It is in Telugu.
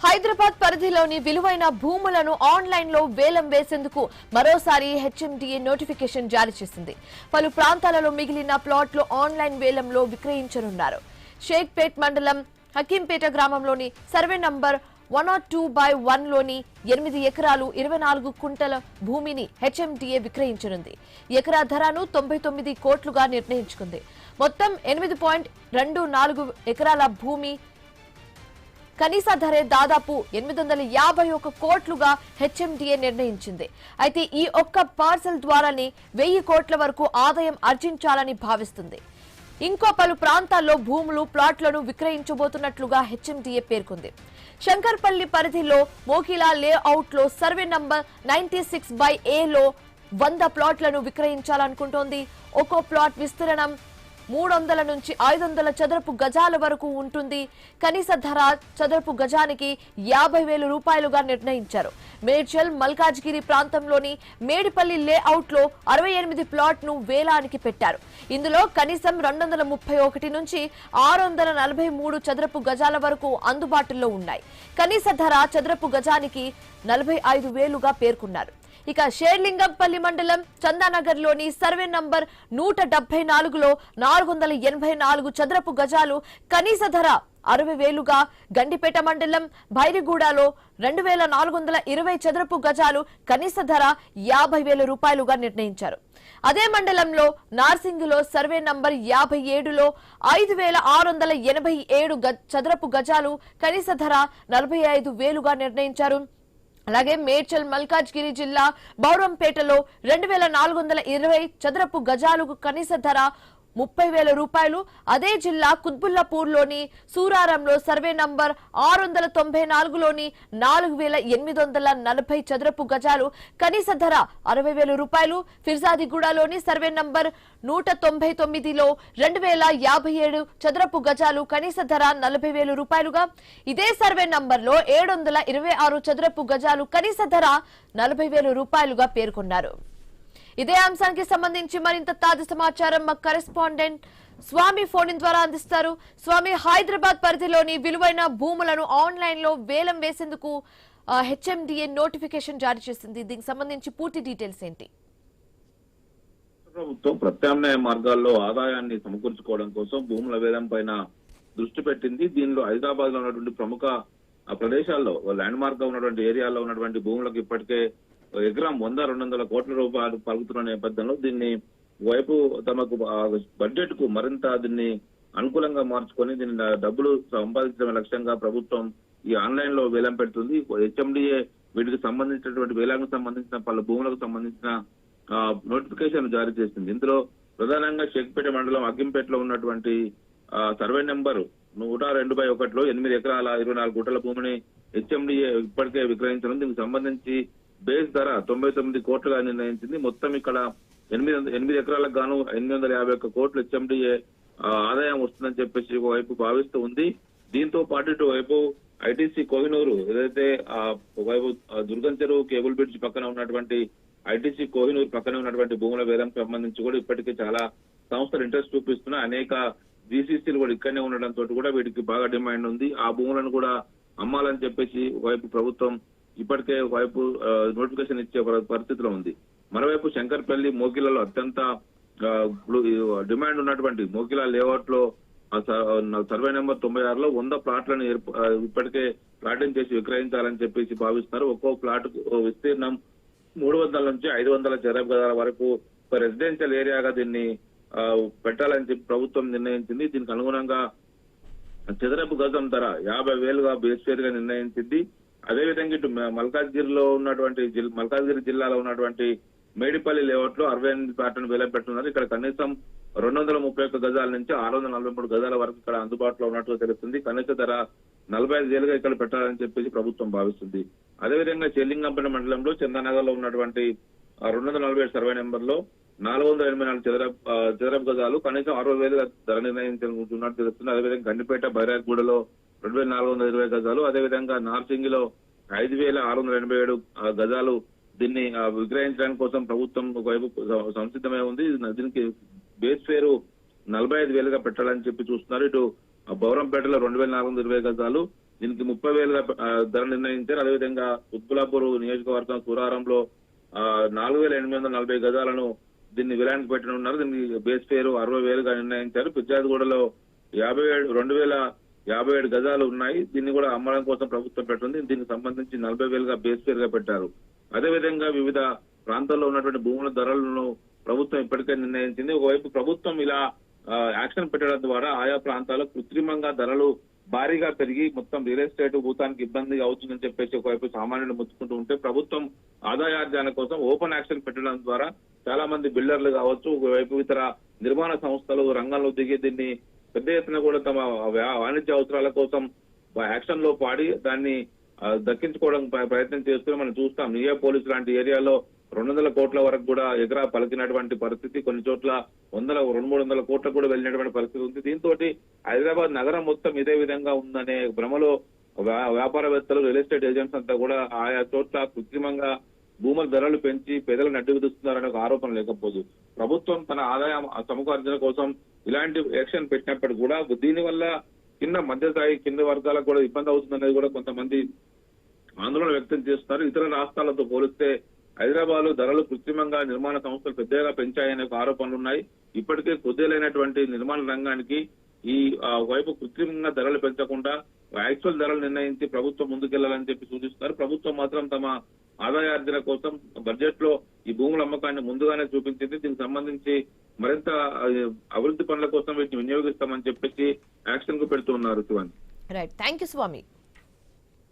హైదరాబాద్ పరిధిలోని విలువైన భూములను ఆన్లైన్ లో వేలం వేసేందుకు మరోసారి హెచ్ఎండిఏ నోటిఫికేషన్ జారీ చేసింది. పలు ప్రాంతాలలో మిగిలిన ప్లాట్లు ఆన్లైన్ వేలంలో విక్రయించనున్నారు. షేక్పేట్ మండలం హకీంపేట గ్రామంలోని సర్వే నంబర్ 102/1 లోని 8 ఎకరాలు 24 కుంటల భూమిని హెచ్ఎండిఏ విక్రయించనుంది. ఎకరా ధరను 99 కోట్లుగా నిర్ణయించుకుంది. మొత్తం 8.24 ఎకరాల భూమి కనీస ధరే దాదాపు 851 కోట్లుగా హెచ్ఎండిఏ నిర్ణయించింది. అయితే ఈ ఒక్క పార్సల్ ద్వారానే 1000 కోట్ల వరకు ఆదాయం ఆర్జించాలని భావిస్తుంది. ఇంకో పలు ప్రాంతాల్లో భూములు ప్లాట్లను విక్రయించబోతున్నట్లుగా హెచ్ఎండిఏ పేర్కొంది. శంకర్పల్లి పరిధిలో మోకిలా లేఅవుట్ లో సర్వే నంబర్ 96/A లో 100 ప్లాట్లను విక్రయించాలనుకుంటోంది. ఒక్కో ప్లాట్ విస్తీర్ణం 300 నుంచి 500 చదరపు గజాల వరకు ఉంటుంది. కనీస ధర చదరపు గజానికి 50,000 రూపాయలుగా నిర్ణయించారు. మేడ్చల్ మల్కాజ్గిరి ప్రాంతంలోని మేడిపల్లి లేఅవుట్ లో 68 ప్లాట్ ను వేలానికి పెట్టారు. ఇందులో కనీసం 231 నుంచి 643 చదరపు గజాల వరకు అందుబాటులో ఉన్నాయి. కనీస ధర చదరపు గజానికి 45,000గా పేర్కొన్నారు. ఇక షేర్లింగంపల్లి మండలం చందానగర్ లోని సర్వే నంబర్ 174లో 484 చదరపు గజాలు కనీస ధర 60,000గా, గండిపేట మండలం భైరిగూడలో 2,420 చదరపు గజాలు కనీస ధర 50,000 రూపాయలుగా నిర్ణయించారు. అదే మండలంలో నార్సింగిలో సర్వే నంబర్ 57లో 5,687 చదరపు గజాలు కనీస ధర 45,000గా నిర్ణయించారు. అలాగే మేడ్చల్ మల్కాజ్గిరి జిల్లా బౌరంపేటలో 2,420 చదరపు గజాలకు కనీస ధర 30,000 రూపాయలు. అదే జిల్లా కుత్బుల్లాపూర్లోని సూరారంలో సర్వే నంబర్ 694లోని 4,840 చదరపు గజాలు కనీస ధర 60,000 రూపాయలు. ఫిర్జాదిగూడలోని సర్వే నంబర్ 199లో 2,057 చదరపు గజాలు కనీస ధర 40,000 రూపాయలుగా, ఇదే సర్వే నంబర్లో 726 చదరపు గజాలు కనీస ధర 40,000 రూపాయలుగా పేర్కొన్నారు. ఇదే అంశానికి సంబంధించి మరింత తాజా సమాచారం మా కరెస్పాండెంట్ స్వామి ఫోన్ ద్వారా అందిస్తారు. స్వామి, హైదరాబాద్ పరిధిలోని విలువైన భూములను ఆన్లైన్ లో వేలం వేసేందుకు హెచ్ఎండిఏ నోటిఫికేషన్ జారీ చేసింది. దీనికి సంబంధించి పూర్తి డీటెయిల్స్ ఏంటి? ప్రభుత్వం ప్రత్యామ్నాయ మార్గాల్లో ఆదాయాన్ని సమకూర్చుకోవడం కోసం భూముల వేలం పైన దృష్టి పెట్టింది. దీనిలో హైదరాబాద్ లో ఉన్నటువంటి ప్రముఖ ప్రదేశాల్లో ల్యాండ్ మార్క్ గా ఉన్నటువంటి ఏరియాలో ఉన్నటువంటి భూములకు ఇప్పటికే ఎకరం 100-200 కోట్ల రూపాయలు పలుకుతున్న నేపథ్యంలో దీన్ని వైపు తమకు బడ్జెట్ కు మరింత దీన్ని అనుకూలంగా మార్చుకొని దీన్ని డబ్బులు సంపాదించడమే లక్ష్యంగా ప్రభుత్వం ఈ ఆన్లైన్ లో వేలం పెడుతుంది. హెచ్ఎండిఏ వీటికి సంబంధించినటువంటి వేలానికి సంబంధించిన పలు భూములకు సంబంధించిన నోటిఫికేషన్ జారీ చేసింది. ఇందులో ప్రధానంగా షేక్పేట మండలం అగ్గింపేటలో ఉన్నటువంటి సర్వే నెంబర్ 102/1లో 8 ఎకరాల 24 గుంటల భూమిని హెచ్ఎండిఏ ఇప్పటికే విక్రయించడం. దీనికి సంబంధించి బేస్ ధర 99 కోట్లుగా నిర్ణయించింది. మొత్తం ఇక్కడ 8 ఎకరాలకు గాను 851 కోట్లు హెచ్ఎండిఏ ఆదాయం వస్తుందని చెప్పేసి ఒకవైపు భావిస్తూ ఉంది. దీంతో పాటు ఇటువైపు ఐటీసీ కోహినూరు ఏదైతే ఒకవైపు దుర్గం చెరువు కేబుల్ బ్రిడ్జ్ పక్కన ఉన్నటువంటి ఐటీసీ కోహినూరు పక్కన ఉన్నటువంటి భూముల వేలం సంబంధించి కూడా ఇప్పటికే చాలా సంస్థలు ఇంట్రెస్ట్ చూపిస్తున్నా. అనేక జీసీసీలు కూడా ఇక్కడనే ఉండడంతో కూడా వీటికి బాగా డిమాండ్ ఉంది. ఆ భూములను కూడా అమ్మాలని చెప్పేసి ఒకవైపు ప్రభుత్వం ఇప్పటికే ఒకవైపు నోటిఫికేషన్ ఇచ్చే పరిస్థితిలో ఉంది. మరోవైపు శంకర్పల్లి మోకిలలో అత్యంత డిమాండ్ ఉన్నటువంటి మోకిలా లేఅవుట్ లో సర్వే నెంబర్ 96లో 100 ప్లాట్లను ఇప్పటికే ప్లాటింగ్ చేసి విక్రయించాలని చెప్పేసి భావిస్తున్నారు. ఒక్కో ప్లాట్ విస్తీర్ణం 300 నుంచి 500 చదరపు గజాల వరకు ఒక రెసిడెన్షియల్ ఏరియాగా దీన్ని పెట్టాలని చెప్పి ప్రభుత్వం నిర్ణయించింది. దీనికి అనుగుణంగా చదరపు గజం ధర 50,000గా బేస్ ఫేర్ గా నిర్ణయించింది. అదేవిధంగా ఇటు మల్కాజ్గిరి జిల్లాలో ఉన్నటువంటి మేడిపల్లి లేఅవుట్ లో 68 ప్లాట్లను వేలం పెట్టున్నారు. ఇక్కడ కనీసం 231 గజాల నుంచి 643 గజాల వరకు ఇక్కడ అందుబాటులో ఉన్నట్టుగా తెలుస్తుంది. కనీస ధర 45,000గా ఇక్కడ పెట్టాలని చెప్పేసి ప్రభుత్వం భావిస్తుంది. అదేవిధంగా షేర్లింగంపల్లి మండలంలో చందానగర్ లో ఉన్నటువంటి 247 సర్వే నెంబర్ లో 484 చదరపు గజాలు కనీసం 60,000గా ధర నిర్ణయించుకున్నట్టు తెలుస్తుంది. అదేవిధంగా గండిపేట బైరాగ్గూడలో 2,420 గజాలు, అదేవిధంగా నార్సింగిలో 5,687 గజాలు దీన్ని విక్రయించడానికి కోసం ప్రభుత్వం ఒకవైపు సంసిద్ధమై ఉంది. దీనికి బేస్ ఫేరు 45,000గా పెట్టాలని చెప్పి చూస్తున్నారు. ఇటు బౌరంపేటలో 2,420 గజాలు, దీనికి 30,000గా ధర నిర్ణయించారు. అదేవిధంగా ఉత్పులాపూర్ నియోజకవర్గం సూరారంలో 4,840 గజాలను దీన్ని విలానికి పెట్టనున్నారు. దీనికి బేస్ పేరు 60,000గా నిర్ణయించారు. పిర్జాదిగూడలో 2,057 గజాలు ఉన్నాయి. దీన్ని కూడా అమ్మడం కోసం ప్రభుత్వం పెట్టింది. దీనికి సంబంధించి 40,000గా బేస్ పేరుగా పెట్టారు. అదేవిధంగా వివిధ ప్రాంతాల్లో ఉన్నటువంటి భూముల ధరలను ప్రభుత్వం ఇప్పటికే నిర్ణయించింది. ఒకవైపు ప్రభుత్వం ఇలా యాక్షన్ పెట్టడం ద్వారా ఆయా ప్రాంతాల్లో కృత్రిమంగా ధరలు భారీగా పెరిగి మొత్తం రియల్ ఎస్టేట్ భూతానికి ఇబ్బంది అవుతుందని చెప్పేసి ఒకవైపు సామాన్యులు ముచ్చుకుంటూ ఉంటే ప్రభుత్వం ఆదాయార్జన కోసం ఓపెన్ యాక్షన్ పెట్టడం ద్వారా చాలా మంది బిల్డర్లు కావచ్చు, ఒకవైపు ఇతర నిర్మాణ సంస్థలు రంగంలో దిగి దీన్ని పెద్ద ఎత్తున కూడా తమ వాణిజ్య అవసరాల కోసం యాక్షన్ లో పాడి దాన్ని దక్కించుకోవడం ప్రయత్నం చేస్తూ మనం చూస్తాం. నియోపోలిస్ లాంటి ఏరియాలో 200 కోట్ల వరకు కూడా ఎగరా పలికినటువంటి పరిస్థితి, కొన్ని చోట్ల 200-300 కోట్లకు కూడా వెళ్ళినటువంటి పరిస్థితి ఉంది. దీంతో హైదరాబాద్ నగరం మొత్తం ఇదే విధంగా ఉందనే భ్రమలో వ్యాపారవేత్తలు, రియల్ ఎస్టేట్ ఏజెంట్స్ అంతా కూడా ఆయా చోట్ల కృత్రిమంగా భూముల ధరలు పెంచి పేదలను అడ్డు విధిస్తున్నారనే ఒక ఆరోపణ లేకపోదు. ప్రభుత్వం తన ఆదాయం సముపార్జన కోసం ఇలాంటి యాక్షన్ పెట్టినప్పటికీ కూడా దీనివల్ల మధ్యస్థాయి కింద వర్గాలకు కూడా ఇబ్బంది అవుతుందనేది కూడా కొంతమంది ఆందోళన వ్యక్తం చేస్తున్నారు. ఇతర రాష్ట్రాలతో పోలిస్తే హైదరాబాద్ లో ధరలు కృత్రిమంగా నిర్మాణ సంస్థలు పెద్దగా పెంచాయనే ఆరోపణలు ఉన్నాయి. ఇప్పటికే కొద్దిలైనటువంటి నిర్మాణ రంగానికి ఈ వైపు కృత్రిమంగా ధరలు పెంచకుండా యాక్చువల్ ధరలు నిర్ణయించి ప్రభుత్వం ముందుకెళ్లాలని చెప్పి సూచిస్తున్నారు. ప్రభుత్వం మాత్రం తమ ఆదాయార్జన కోసం బడ్జెట్ లో ఈ భూముల అమ్మకాన్ని ముందుగానే చూపించింది. దీనికి సంబంధించి మరింత అభివృద్ధి పనుల కోసం వీటిని వినియోగిస్తామని చెప్పేసి యాక్షన్ కు పెడుతున్నారు. Right, thank you Swamy.